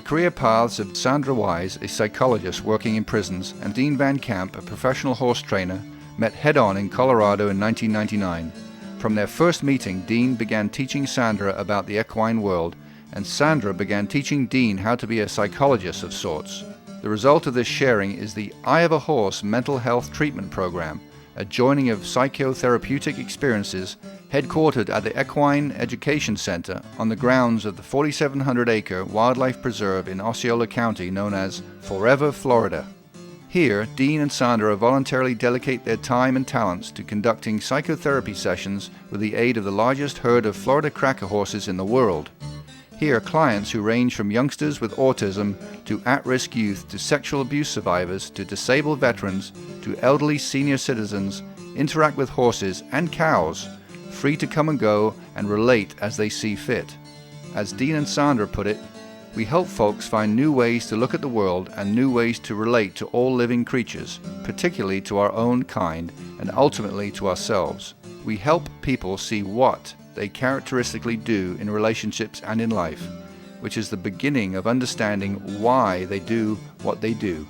career paths of Sandra Wise, a psychologist working in prisons, and Dean Van Camp, a professional horse trainer, met head-on in Colorado in 1999. From their first meeting, Dean began teaching Sandra about the equine world, and Sandra began teaching Dean how to be a psychologist of sorts. The result of this sharing is the Eye of a Horse mental health treatment program, a joining of psychotherapeutic experiences headquartered at the Equine Education Center on the grounds of the 4,700-acre wildlife preserve in Osceola County known as Forever, Florida. Here, Dean and Sandra voluntarily dedicate their time and talents to conducting psychotherapy sessions with the aid of the largest herd of Florida cracker horses in the world. Here, clients who range from youngsters with autism to at-risk youth to sexual abuse survivors to disabled veterans to elderly senior citizens interact with horses and cows, free to come and go and relate as they see fit. As Dean and Sandra put it, we help folks find new ways to look at the world and new ways to relate to all living creatures, particularly to our own kind and ultimately to ourselves. We help people see what they characteristically do in relationships and in life, which is the beginning of understanding why they do what they do,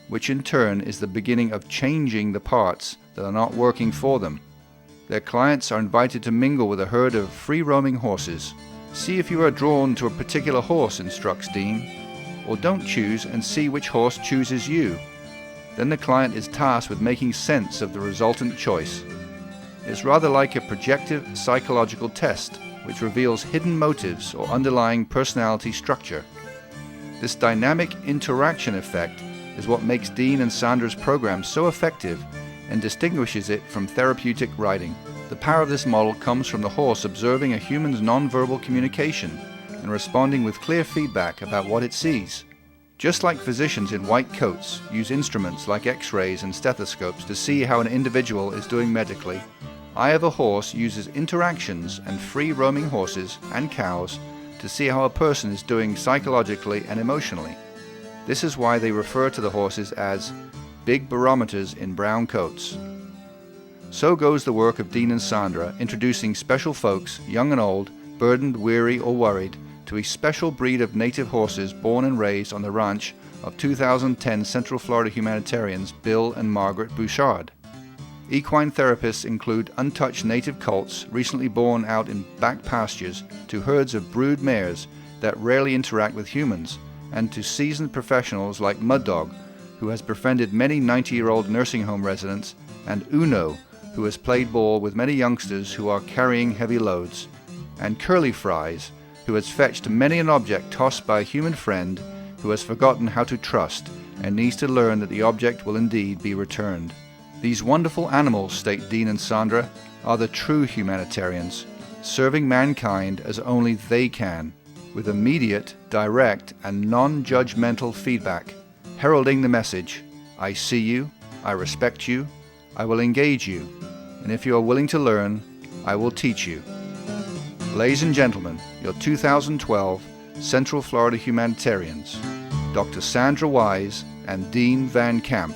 which in turn is the beginning of changing the parts that are not working for them. Their clients are invited to mingle with a herd of free-roaming horses. See if you are drawn to a particular horse, instructs Dean, or don't choose and see which horse chooses you. Then the client is tasked with making sense of the resultant choice. It's rather like a projective psychological test, which reveals hidden motives or underlying personality structure. This dynamic interaction effect is what makes Dean and Sandra's program so effective and distinguishes it from therapeutic riding. The power of this model comes from the horse observing a human's nonverbal communication and responding with clear feedback about what it sees. Just like physicians in white coats use instruments like X-rays and stethoscopes to see how an individual is doing medically, Eye of a Horse uses interactions and free-roaming horses and cows to see how a person is doing psychologically and emotionally. This is why they refer to the horses as big barometers in brown coats. So goes the work of Dean and Sandra, introducing special folks, young and old, burdened, weary, or worried, to a special breed of native horses born and raised on the ranch of 2010 Central Florida Humanitarians Bill and Margaret Bouchard. Equine therapists include untouched native colts recently born out in back pastures to herds of brood mares that rarely interact with humans, and to seasoned professionals like Mud Dog, who has befriended many 90-year-old nursing home residents, and Uno, who has played ball with many youngsters who are carrying heavy loads, and Curly Fries, who has fetched many an object tossed by a human friend who has forgotten how to trust and needs to learn that the object will indeed be returned. These wonderful animals, state Dean and Sandra, are the true humanitarians, serving mankind as only they can, with immediate, direct, and non-judgmental feedback, heralding the message, I see you, I respect you, I will engage you, and if you are willing to learn, I will teach you. Ladies and gentlemen, your 2012 Central Florida Humanitarians, Dr. Sandra Wise and Dean Van Camp.